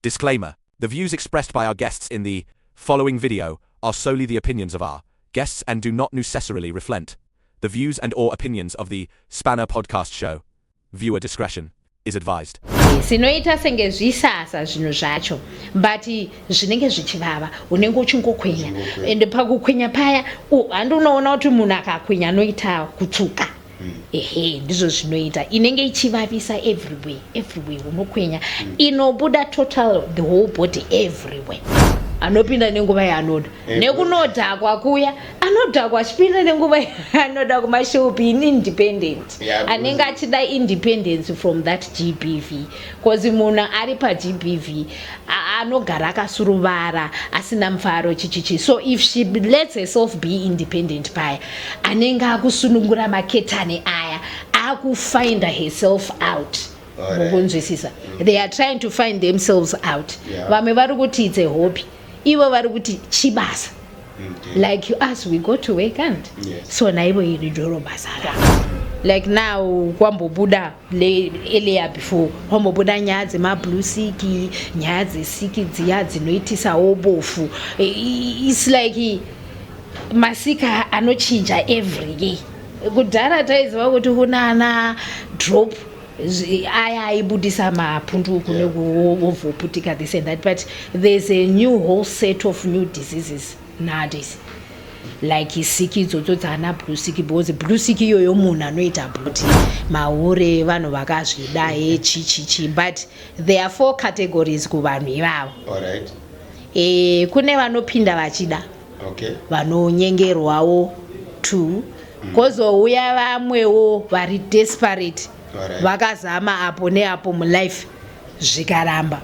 Disclaimer: the views expressed by our guests in the following video are solely the opinions of our guests and do not necessarily reflect the views and/or opinions of the Spanner Podcast Show. Viewer discretion is advised. Sinoita senge zvisasa zvinhu zvacho but zvinenge zvichivava unenge uchingokwenya ende pakukwenya paya handunoona kuti munhu akakwenya anoita kutsuka ndizvo zvinoita inenge ichivavisa everywhere unokwenya inobuda total the whole body everywhere anopinda nenguva yaanoda nekunodhakwa kuya anodhakwa achipinda nenguva yaanoda kumashopi independent anenge achida independence from that GBV because munhu ari paGBV anogara akasuruvara asina mufaro chichichi. So if she lets herself be independent paya anenge akusunungura maketani aya akufind herself out. They are trying to find themselves out. Vamwe vari kuti it's a hobby, ivo vari kuti chibasa. Like us, we go to work and so naivo iridoro basa. Like now kwambobuda earlier before kwambobuda nyaya dzemablu siki, nyaya dzesiki dziya dzinoitisa obofu. It's like masika anochinja every day. Kudhara taiziva kuti kunana drop aya aibudisa mapundu kune kuovoputika this and that, but there's a new whole set of new diseases nowadays like isiki idzodzo dzana blue siki because blue siki iyoyo munhu anoita bhuti mahure vanhu vakazvida chichichi, but there are 4 categories kuvanhu ivavo. Kune vanopinda vachida, vanonyengerwawo 2, kozouya vamwewo vari desperate vakazama apo neapo mulife zvikaramba.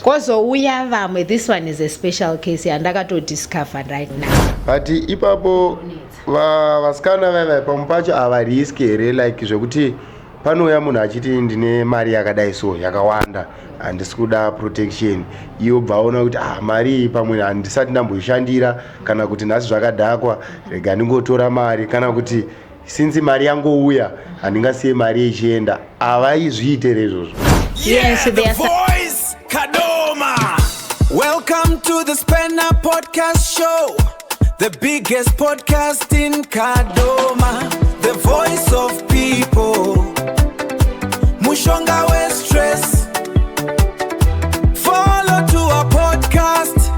Kozouya vamwe, this one is a special case yandakatodiscover right now. But ipapo vasikana vava pamupacho avariski here like zvekuti panouya munhu achiti ndine mari yakadai so yakawanda handisi kuda protection, iwo bvaona kuti mari pamwe handisati ndamboishandira kana kuti nhasi zvakadhakwa rega ndingotora mari kana kuti since mari yangouya handingasiye mari ichienda. Avaizviitire izvozvo. Yes, the voice Kadoma. Welcome to the Spanner Podcast Show, the biggest podcast in Kadoma, the voice of people. Mushonga we stress. Follow to our podcast.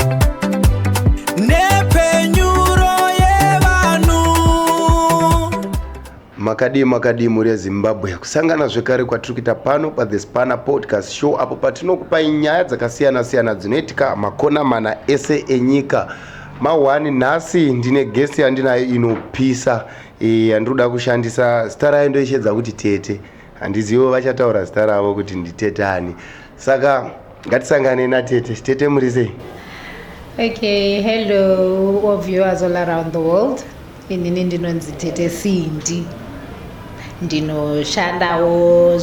Nepe nyuro yevanu. Makadi muri Zimbabwe kusangana zvekare kwatiri kuita pano pa The Spanner Podcast Show apo patinokupai nyaya dzakasiyana dzinoitika makona mana ese enyika. Mawani nhasi ndine guest yandinayo inopisa yandoda kushandisa zita rayo ndoishedza kuti Tete. Handizivo vachataura zita ravo kuti nditetani. Saka ngatisangane naTete. Tete muri sei? Okay, hello all viewers all around the world. Inini ndinonzi Tete Sindi. Ndinoshandawo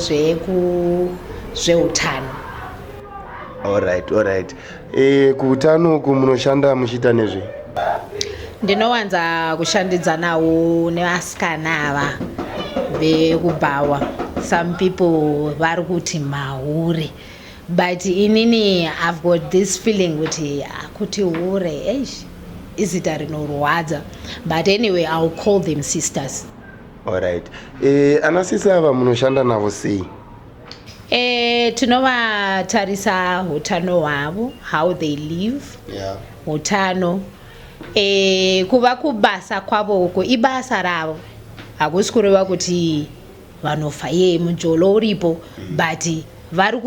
zveutano. Alright. Kuutano kumunoshanda muchiita nezve? Ndinowanza kushandidzanawo nevasikana ava vekubhawa. Some people vari kuti mahure, but inini I've got this feeling kuti hure izita rinorwadza, but anyway I'll call them sisters. Alright. Anasisa ava munoshanda navo sei? Tinovatarisa utano hwavo, how they live. Utano kuva kubasa kwavoko ibasa ravo, hakusi kureva kuti vanofa mujolo uripo, but vari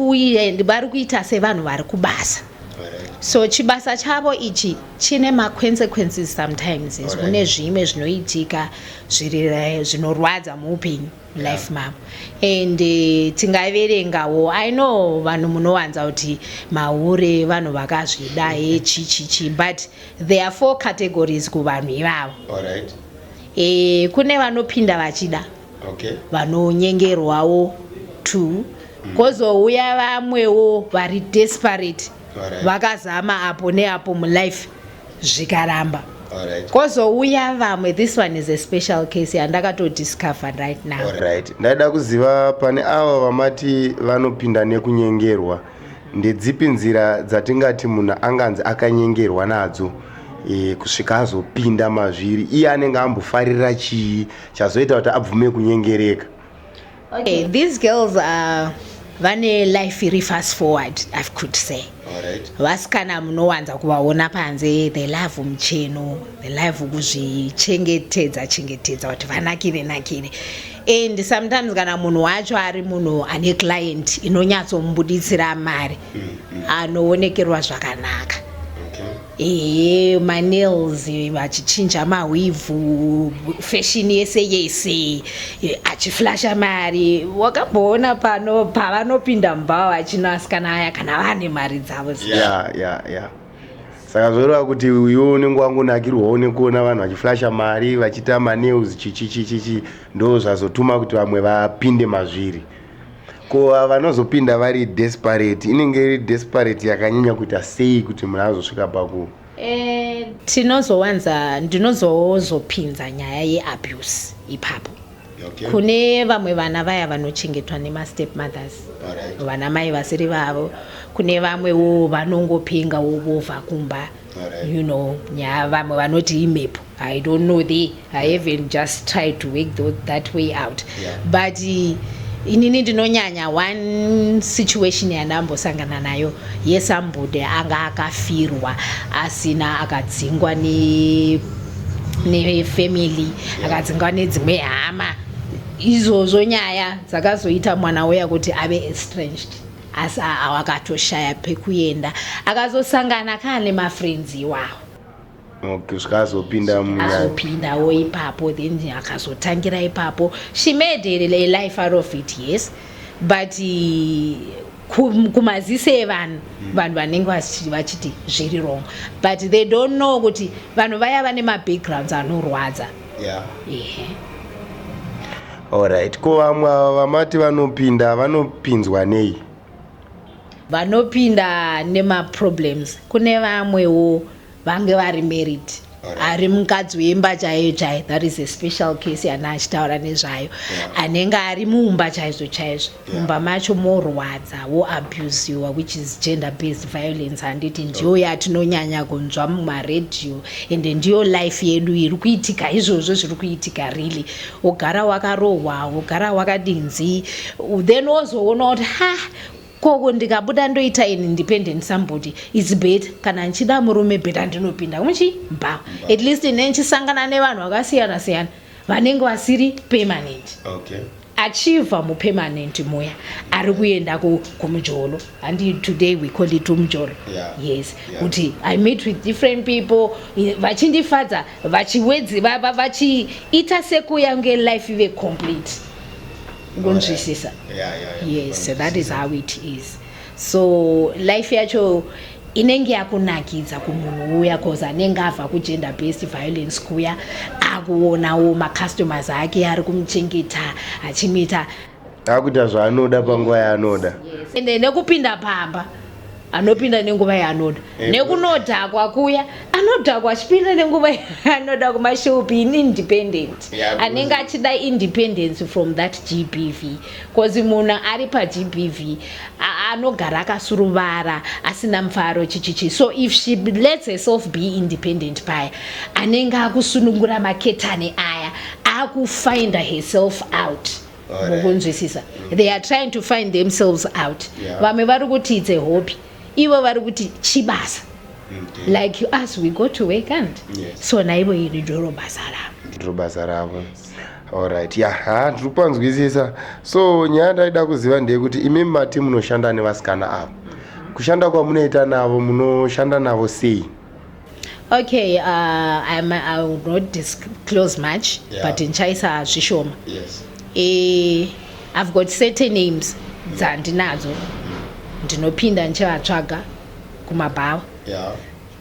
kuita sevanhu vari kubasa. So chibasa chavo ichi chine consequences sometimes. Kune zvimwe zvinoitika zvinorwadza muupenyu life mavo. And tingaverengawo, I know vanhu munowanza kuti mahure vanhu vakazvida chichichi, but there are 4 categories kuvanhu ivavo. Kune vanopinda vachida, vanonyengerwawo 2, kozouya vamwewo vari desperate vakazama apo neapo mulife zvikaramba. Kozouya vamwe, this one is a special case yandakatodiscover right now. Ndaida kuziva pane ava vamati vanopinda nekunyengerwa. ndedzipi nzira dzatingati munhu anganzi akanyengerwa nadzo kusvika azopinda mazviri iye anenge ambofarira chii chazoita kuti abvume kunyengereka? Okay, these girls are vane life iri fast forward, I could say. Vasikana munowanza kuvaona panze, they love mucheno, they love kuzvichengetedza kuti vanakire. And sometimes kana munhu wacho ari munhu ane client inonyatsombuditsira mari anoonekerwa zvakanaka. Manails vachichinja mahwivhu, fashion yese achiflasha mari. Wakamboona pano pavanopinda mubhawa vachinasikana aya kana vane mari dzavo. Saka zvoreva kuti uyo unenge wangonakirwawo nekuona vanhu vachiflasha mari vachiita manails chichi ndo zvazotuma kuti vamwe vapinde mazviri. Ko vanozopinda vari desperate inenge iri desperate yakanyanya kuita sei kuti munhu azosvika paku? Ndinozopinza nyaya yeabuse ipapo. Kune vamwe vana vaya vanochengetwa nemastep mothers, vana mai vasiri vavo. Kune vamwewo vanongopingawo vovha kumba, you know, nyaya vamwe vanoti imhepo. I don't know I haven't just tried to work that way out. But inini ndinonyanya one situation yandambosangana nayo yesambude anga akafirwa asina akadzingwa nefamily akadzingwa nedzimwe hama. Izvozvo nyaya dzakazoita mwana uya kuti ave estranged, asi akatoshaya pekuenda akazosangana kana nemafriends iwawo. Azopindawo ipapo, then akazotangira ipapo. She made a life out of it, yes, but kumazise evanhu vanenge vachiti zviri wrong, but they don't know kuti vanhu vaya vane mabackgrounds anorwadza. Alright, ko vamwe vamati vanopinzwa nei? Vanopinda nemaproblems. Kune vamwewo vange vari married, ari mukadzi wemba chaiyo, that is a special case yana achitaura nezvayo. Anenge ari muumba chaizvo, mumba macho morwadza, woabusiwa, which is gender based violence. Handiti ndiyo yatinonyanya kunzwa mumaredhiyo, ende ndiyo life yedu iri kuitika, izvozvo zviri kuitika really. Wogara wakarohwa, wogara wakadinzi, then wozoona kuti koko ndikabuda ndoita independent somebody is better. Kana nchida murume better ndinopinda muchimba. At least nechisangana nevanhu vakasiyana vanenge vasiri permanent. Achieve permanent muya ari kuenda kumujolo, and today we call it umjolo. Yes, kuti I meet with different people vachindifadza vachiwedzi vachiita sekuya nge life ive complete. Yes, so that is how it is. So life yacho inenge yakunakidza kumunhu uya cause anenge abva kugender based violence kuya akuonawo macustomers ake ari kumuchengeta achimita akuita zvaanoda panguva yaanoda. Ende nekupinda pamba anopinda nenguva yaanoda, nekunodhakwa kuya anodhakwa achipinda nenguva yaanoda kumashopi independent. Anenge achida independence from that GBV, cause munhu ari paGBV anogara akasuruvara asina mufaro chichichi. So if she lets herself be independent paya anenge akusunungura maketani aya akufind herself out. They are trying to find themselves out. Vamwe vari kuti it's a hobby, ivo vari kuti chibasa. Like us, we go to work and so naivo iri ndiro basa ravo. Alright, ndiri panzwisisa. So nyaya ndaida kuziva ndeyekuti imi mati munoshanda nevasikana avo. Kushanda kwamunoita navo munoshanda navo sei? Okay, I will not disclose much, but nchaisa zvishoma. I've got certain names dzandinadzo ndinopinda ndichivatsvaga kumabhawa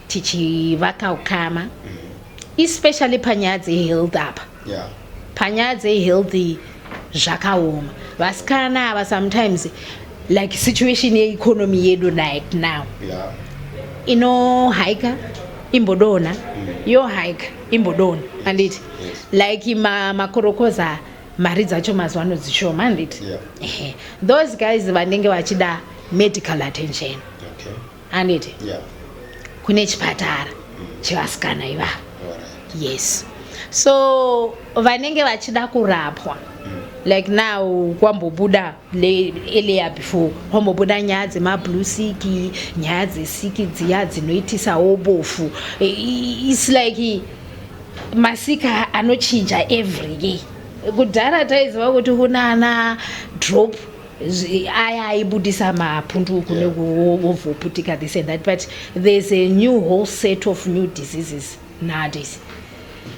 tichivaka ukama, especially panyaya dzehealth apa. Panyaya dzehealth zvakaoma. Vasikana ava sometimes like situation yeeconomy yedu right now inohaika imbodona, yohaika imbodona, anditi like makorokoza mari dzacho mazuva ano dzishoma, handiti those guys vanenge vachida medical attention anditi kune chipatara chevasikana ivavo. Yes, so vanenge vachida kurapwa like now kwambobuda earlier before kwambobuda nyaya dzemablue sick, nyaya dzesiki dziya dzinoitisawo bofu. It's like masika anochinja every year. Kudhara taiziva kuti kunana drop aya aibudisa mapundu kune kuvoputika this and that, but there's a new whole set of new diseases nowadays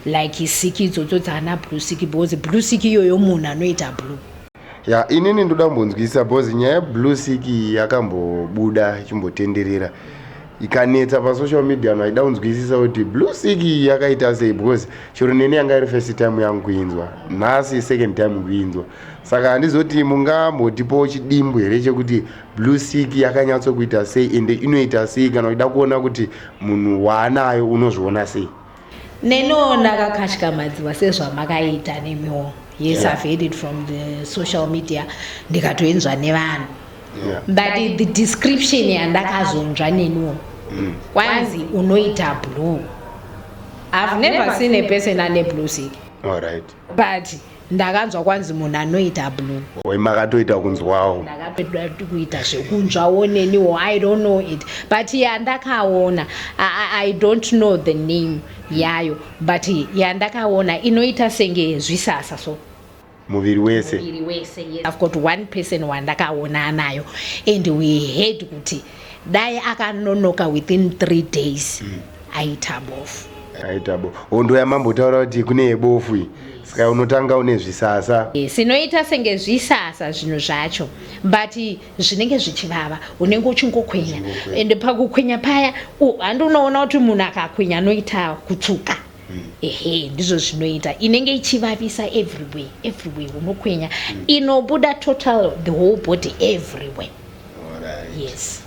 like isiki idzodzo dzana blue sick, because blue sick iyoyo munhu anoita blue. Ya inini ndoda kumbonzwisisa because nyaya yeblue sick yakambobuda chimbotenderera ikanetsa pasocial media. Naida kunzwisisa kuti blue sick yakaita sei, because chero nene yanga iri first time yangu kuinzwa, nhasi second time kuinzwa. Saka handizoti mungambotipo chidimbu here chekuti blue sick yakanyatsokuita sei ende inoita sei, kana uchida kuona kuti munhu waanayo unozviona sei? Nenoona kakashikamadziwa sezvamakaita nemiwo. Yes, I've heard it from the social media ndikatoenzwa nevanhu. But the description yandakazonzwa neniwo kwanzi unoita blue. I've never seen a person ane blue sick. All right. But ndakanzwa kwanzi munhu anoita blue. Makatoita kunzwawo. Ndakatoita kuita zvekunzwawo neniwo. I don't know it, but yandakaona I don't know the name yayo, but yandakaona inoita senge zvisasa so muviri wese. Yes. I've got one person wandakaona nayo and we heard kuti dai akanonoka within 3 days aita bofu. Ondo yamambotaura kuti kune yebofu iyi, saka unotanga une zvisasa. Sinoita senge zvisasa zvinhu zvacho, but zvinenge zvichivava unenge uchingokwenya and pakukwenya paya handunoona kuti munhu akakwenya anoita kutsuka. Ndizvo zvinoita inenge ichivavisa everywhere unokwenya inobuda total the whole body everywhere. Yes,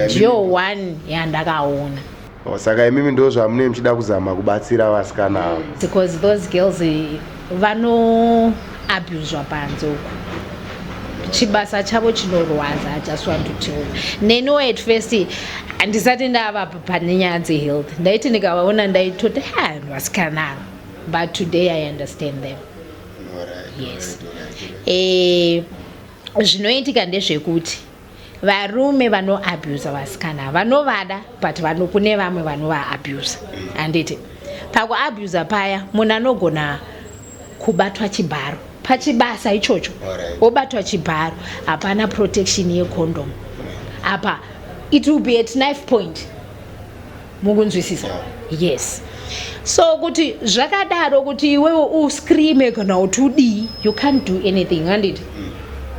ndiyo one yandakaona. Saka imimi ndo zvamune muchida kuzama kubatsira vasikana avo, because those girls vano abuswa panze uku. Chibasa chavo chinorwadza. I just want to tell you. Neno at first handisati ndava pane nyaya dzehealth, ndaiti ndikavaona ndaitoti vasikana, but today I understand them. Yes. Zvinoitika ndezvekuti varume vanoabuse vasikana vanovada, but kune vamwe vanovaabuse. Handiti pakuabuse paya munhu anogona kubatwa chibharo pachibasa ichocho, obatwa chibharo, hapana protection yecondom apa, it will be at knife point. Mukunzwisisa? Yes. So kuti zvakadaro kuti iwewe uscreame kana kuti udii, you can't do anything. Handiti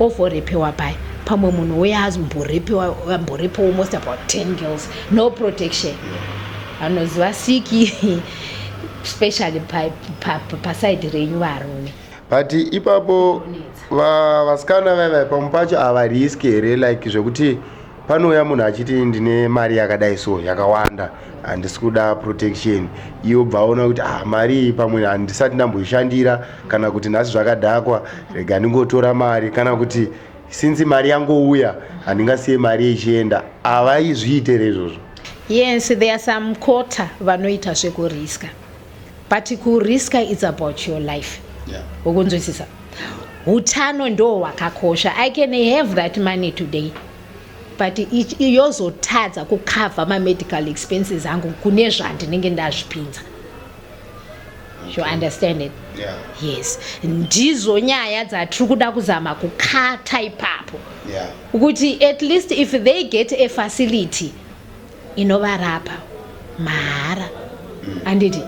oforepewa paya pamwe munhu uya amborepewa almost about 10 girls, no protection. Anoziva siki especially paside renyu varume. But ipapo vasikana vava pamwe pacho havariski here, like zvekuti panouya munhu achiti ndine mari yakadai so yakawanda handisi kuda protection, iwo bvaona kuti mari pamwe handisati ndamboishandira, kana kuti nhasi zvakadhakwa rega ndingotora mari, kana kuti since mari yangouya handingasiye mari ichienda. Havaizviitire izvozvo. Yes, there are some quota vanoita zvekuriska, but kuriska is about your life. Ukunzwisisa? Utano ndo hwakakosha. I can have that money today, but yozotadza kucover ma-medical expenses angu kune zvandinenge ndazvipinza. You understand it? Yes. Ndizo nyaya dzatiri kuda kuzama kukata ipapo, ukuthi at least if they get a facility inovarapa mahara, handiti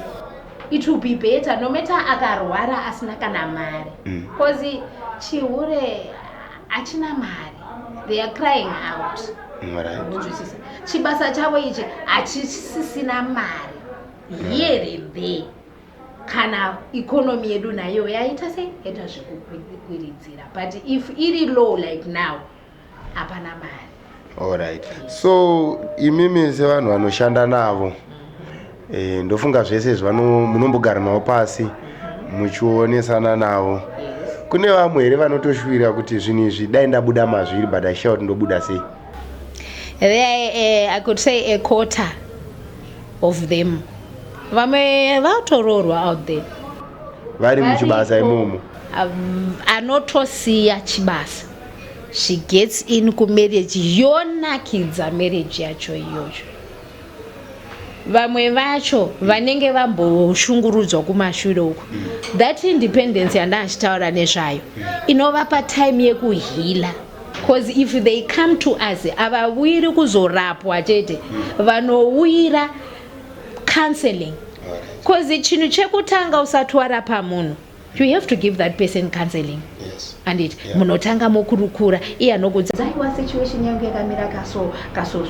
it will be better no matter akarwara asina kana mari, because chihure achina mari, they are crying out. Chibasa chavo ichi achisisina mari, here and there. Kana economy yedu nayo yaita sei yaita zvekukwiridzira, but if iri low like now hapana mari. All right. So imimi sevanhu vanoshanda navo, ndofunga zvese munombogara navo pasi muchionesana navo. Kune vamwe here vanotoshuvira kuti zvinhu izvi dai ndabuda mazviri but aishauri ndobuda sei? There, I could say a quarter of them vamwe vatororwa out there vari muchibasa imomo anotosiya chibasa. She gets in kumarriage yonakidza marriage yacho iyoyo. Vamwe vacho vanenge vamboshungurudzwa kumashure uko, that independence yandachitaura nezvayo inovapa time yekuhila, because if they come to us havawiri kuzorapwa chete, vanowira counseling, because chinhu chekutanga usati warapa munhu, you have to give that person counseling. Yes. And it munotanga mokurukura iye anokudza aiwa situation yangu yakamira kaso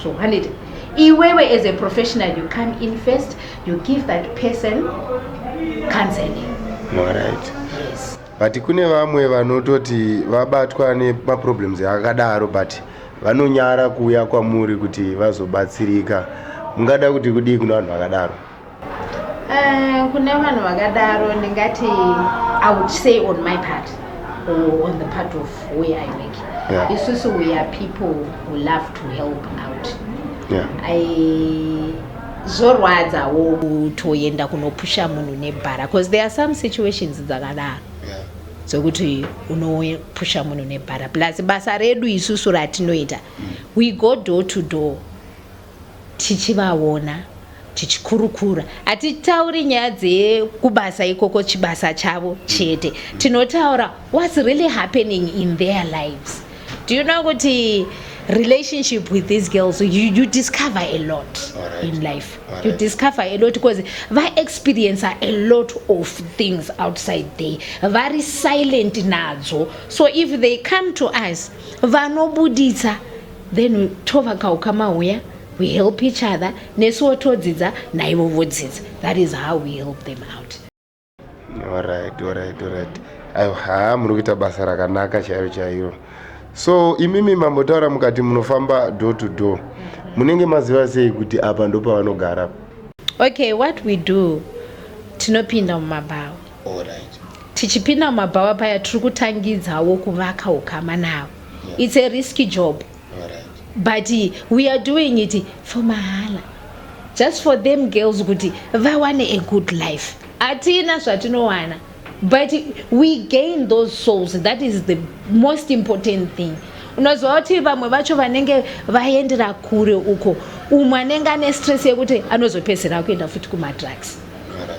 so and it iwewe as a professional you come in first, you give that person counseling. Alright. Yes. But kune vamwe vanototi vabatwa nemaproblems akadaro but vanonyara kuuya kwamuri kuti vazobatsirika. Mungada kuti kudii kuna vanhu vakadaro? Kune vanhu vakadaro ndingati I would say on my part or on the part of where I work. Yeah. Isusu we are people who love to help out. Yeah. Zorwadzawo kutoenda kunopusha munhu nebhara, because there are some situations dzakadaro dzokuti unopusha munhu nebhara. Plus basa redu isusu ratinoita, we go door to door tichivaona tichikurukura. Hatitauri nyaya dzekubasa ikoko chibasa chavo chete, tinotaura what's really happening in their lives. Do you know kuti relationship with these girls, you discover a lot in life. You discover a lot because they experience a lot of things outside there. Very silent nadzo. So if they come to us, vanobuditsa, then tovakaukama we help each other. Nesuo todzidza naivo vodzidza. That is how we help them out. Alright. Aiwa, murikuita basa rakanaka chairo. So imimi mambotaura mukati munofamba door to door. Munenge maziva sei kuti apa ndo pavanogara? Okay, what we do, tinopinda mumabhawa. Alright. Tichipinda mumabhawa paya tiri kutangidzawo kuvaka ukama nawo. It's a risky job. Alright. But we are doing it for mahala. Just for them girls kuti vawane a good life. Atina zvatinowana. But we gain those souls. That is the most important thing. Unozwa kuti vamwe vacho vanenge vaendera kure uko, umwe anenge ane stress yekuti anozopedzera kuenda futi kumadrugs.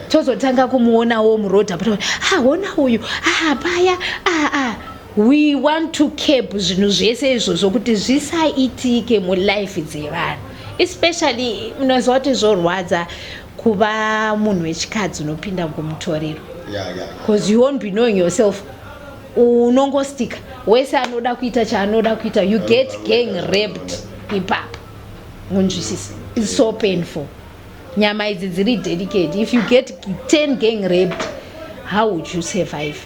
Tozotanga kumuonawo murodha but ona uyu paya we want to keep zvinhu zvese izvo zvokuti zvisaitike mulife dzevanhu, especially unozwa kuti zvorwadza kuva munhu wechikadzi unopinda kumutorero. Because you won't be knowing yourself. Unongostika wese anoda kuita chaanoda kuita, you get gang raped ipapa. Unjwisisa, it's so painful. Nyama idzi dziri delicate. If you get 10 gang raped, how would you survive?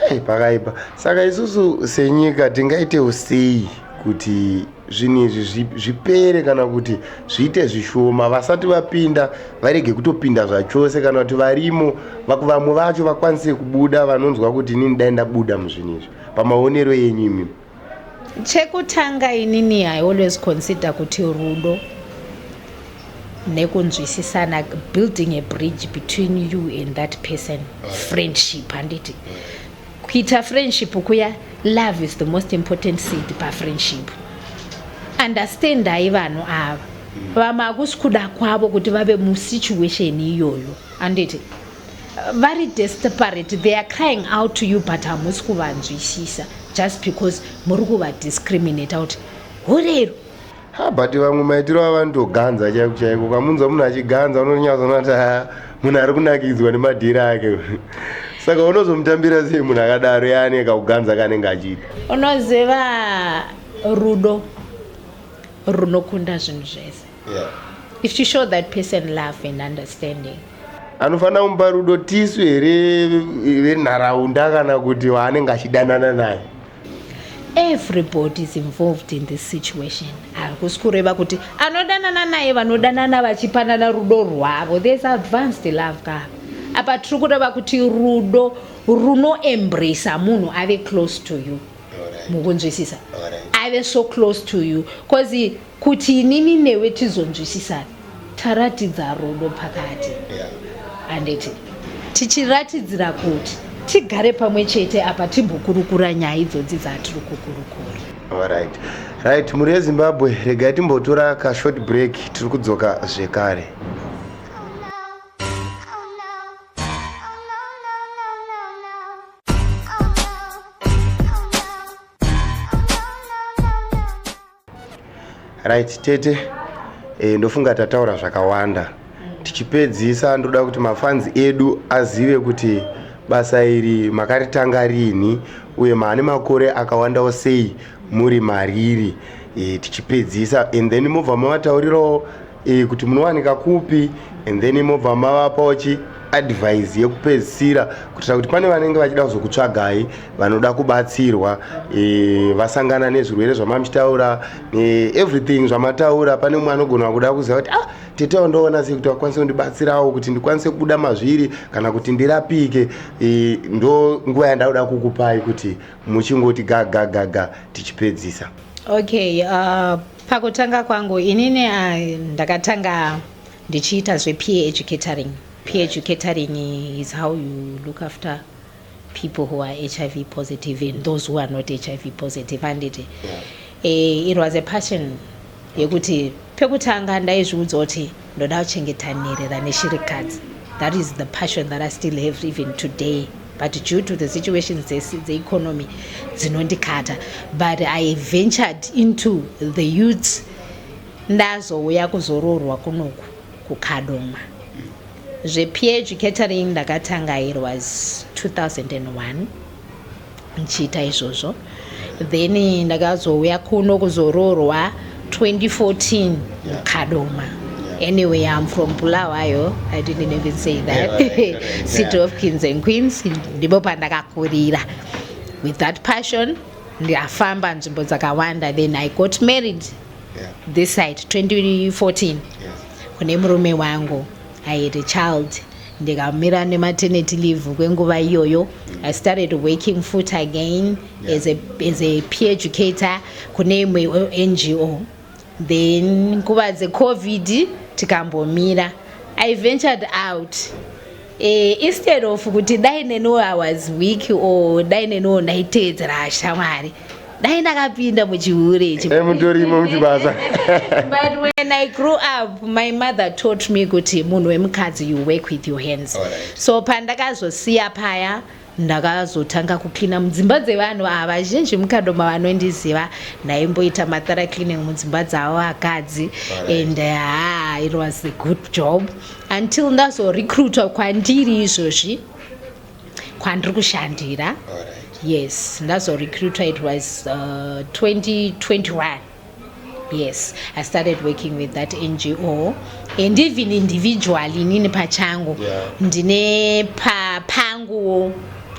Hey, pakaipa. Saka isusu senyika tingaite usei kuti zvinhu izvi zvipere kana kuti zviite zvishoma, vasati vapinda varege kutopinda zvachose, kana kuti varimo vamwe vacho vakwanise kubuda, vanonzwa kuti inini dai ndabuda muzvinhu izvi. Pamaonero yenyu imimi, chekutanga inini I always consider kuti rudo nekunzwisisana, building a bridge between you and that person, friendship. Handiti kuita friendship kuya, love is the most important seed pa friendship. Understand vanhu ava vamwe hakusi kuda kwavo kuti vave musituation iyoyo, handiti very desperate, they are crying out to you but hamusi kuvanzwisisa just because muri kuvadiscriminate out horero. but vamwe maitiro avandoganza chaiko, ukamunzwa munhu achiganza unonyatsoona kuti munhu ari kunakidzwa nemadhiri ake. Saka unozomutambira sei munhu akadaro yaane kakuganza kanenge achiita? Unoziva rudo runokunda zvinhu zvese. If you show that person love and understanding, anofanira kumupa rudo tisu here venharaunda kana kuti waanenge achidanana naye? Everybody is involved in this situation. Hakusi kureva kuti anodanana naye vanodanana vachipanana rudo rwavo. There's advanced love ka. Apa tiri kureva kuti rudo runoembrace munhu ave close to you. Mukunzwisisa. ave so close to you because kuti inini newe tizonzwisisana taratidza rudo pakati anditi tichiratidzira kuti tigare pamwe chete apa timbokurukura nyaya idzodzi dzatiri kukurukura. Right, muri yeZimbabwe regai timbotora ka short break, tiri kudzoka zvekare. Right, Tete, ndofunga tataura zvakawanda. Tichipedzisa ndoda kuti mafanzi edu azive kuti basa iri makaritanga rini uye maane makore akawandawo sei muri mariri. Tichipedzisa and then mobva mavataurirawo kuti munowanika kupi and then mobva mavapawo advice yekupedzisira kuitira kuti pane vanenge vachida kuzokutsvagai vanoda kubatsirwa vasangana nezvirwere zvamamuchitaura everything zvamataura. Pane mumwe anogona kuda kuziva kuti Tete ndoona sei kuti wakwanise kundibatsirawo kuti ndikwanise kubuda mazviri kana kuti ndirapike. Ndo nguva yandakuda kukupai kuti muchingoti gaga tichipedzisa. Okay, pakutanga kwangu inini ndakatanga ndichiita zvepeer educatoring. Peer educatoring is how you look after people who are HIV positive and those who are not HIV positive. And it was a passion yekuti pekutanga ndaizviudza kuti ndoda kuchengetanirira neshirikadzi. That is the passion that I still have even today. But due to the situations, the economy, dzinondikata. But I ventured into the youths. Ndazouya kuzororwa kunoku kuKadoma. Peer educatoring ndakatanga it was 2001 nchiita izvozvo. Then ndakazouya kuno kuzororwa 2014 Kadoma. Anyway, I'm from Bulawayo. I didn't even say that. City of Kings and Queens. Ndipo pandakakurira. With that passion, ndafamba nzvimbo dzakawanda. Then I got married this side 2014. Kune murume wangu. I had a child. Ndikamira nematernity leave kwenguva iyoyo. I started working full again as a peer educator kune imwe NGO. Then nguva dzeCovid tikambomira. I ventured out. Instead of kuti dai neno I was weak or dai neno ndaiteedzera shamwari. Dai ndakapinda muchihure ichi. Mutorimo muchibasa. But when I grew up, my mother taught me kuti munhu wemukadzi you work with your hands. So pandakazosiya paya ndakazotanga kucleana mudzimba dzevanhu ava zhinji muKadoma vanondiziva ndaimboita mathara cleaning mudzimba dzavo vakadzi and it was a good job until ndazorecruitwa kwandiri izvozvi kwandiri kushandira. Yes, ndazorecruitwa it was 2021. Yes, I started working with that NGO and even individually nini pachangu ndine pangu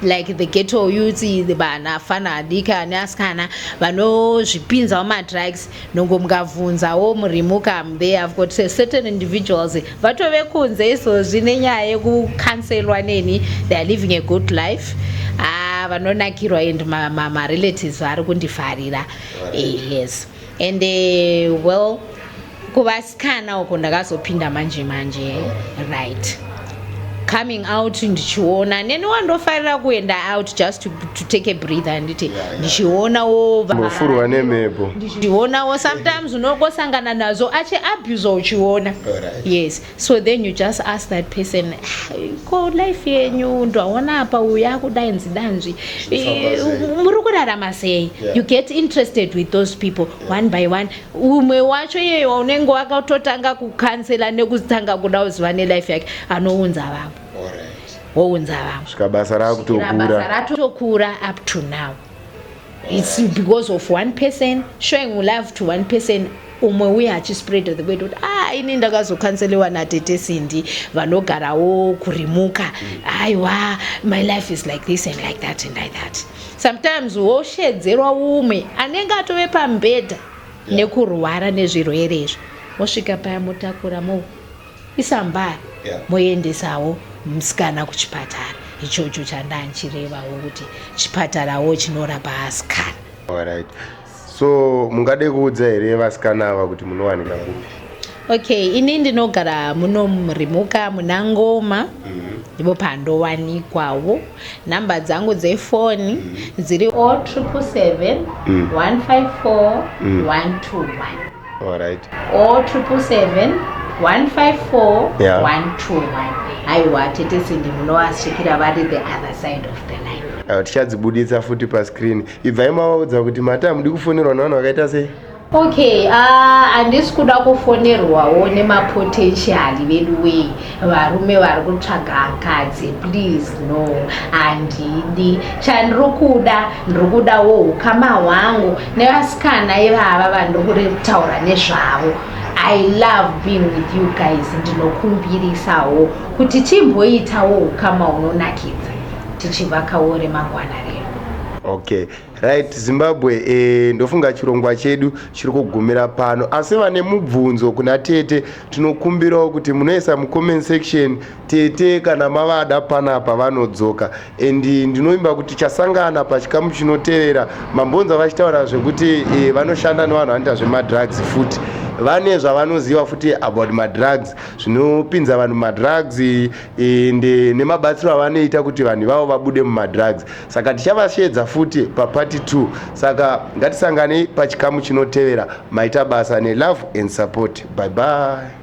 like the ghetto youth vanafana adika neasikana vanozvipinzawo madrugs nongomukabvunzawo murimuka there I've got certain individuals vatove kunze izvozvi nenyaya yekucancelwa neni they are living a good life vanonakirwa and marelatives vari kundifarira. Yes, and well kuvasikana uko ndakazopinda manje right coming out ndichiona neni wandofarira kuenda out just to take a breather nditi ndichionawo mufurwa nemhepo ndichionawo sometimes unongosangana nazo achiabuse uchiona. Yes, so then you just ask that person ko life yenyu ndaona apa uya kudai nzidanzvi muri kurarama sei. You get interested with those people one by one. Umwe wacho yeyo unenge wakatotanga kukansela nekutanga kuda kuziva nelife yake anounza vavo wounza vavo basa ratokura up to now. It's because of one person showing love to one person. Umwe uye achispread the word kuti ini ndakazokanseliwa naTete Cindy vanogarawo kurimuka aiwa my life is like this and like that and like that. Sometimes woshedzerwa umwe anenge atove pambedha nekurwara nezvirwere izvo mosvika paya motakura isambari moendesawo musikana kuchipatara. Ichocho chandanchirevawo kuti chipatarawo chinorapa asikana. Alright. so mungade kuudza here vasikana ava kuti munowanika kupi? Okay, ini ndinogara muno Murimuka muna Ngoma. Ndipo pandowanikwawo. Namba dzangu dzefoni dziri 0777 154 121. Alright. 0777 154 Yeah. 121. Aiwa tete sindi munovasvikira vari the other side of the line. Tichadzibuditsa futi pascreen. Ibvai mavaudza kuti mata mudi kufonerwa navanhu vakaita sei? Okay, handisi kuda kufonerwawo nemapotentiali vedu wei varume vari kutsvaga akadzi, please no, handidi. Chandiri kudawo ukama hwangu nevasikana ivava vandiri kutaura nezvavo. I love being with you guys. Ndinokumbirisawo kuti timboitawo ukama hunonakidza tichivakawo remangwana redu. Okay, right. Zimbabwe ndofunga chirongwa chedu chiri kugumira pano, asi vane mubvunzo kuna Tete tinokumbirawo kuti munoisa mucomment section Tete kana mavada panapa vanodzoka, and ndinoimba kuti chasangana pachikamu chinotevera mambonza vachitaura zvekuti vanoshanda nevanhu vanoita zvemadrugs futi vane zvavanoziva futi about madrugs, zvinopinza vanhu madrugs nemabatsiro avanoita kuti vanhu vavo vabude mumadrugs. Saka tichavashedza futi papati 2. Saka ngatisanganei pachikamu chinotevera. Maita basa ne love and support. Bye bye.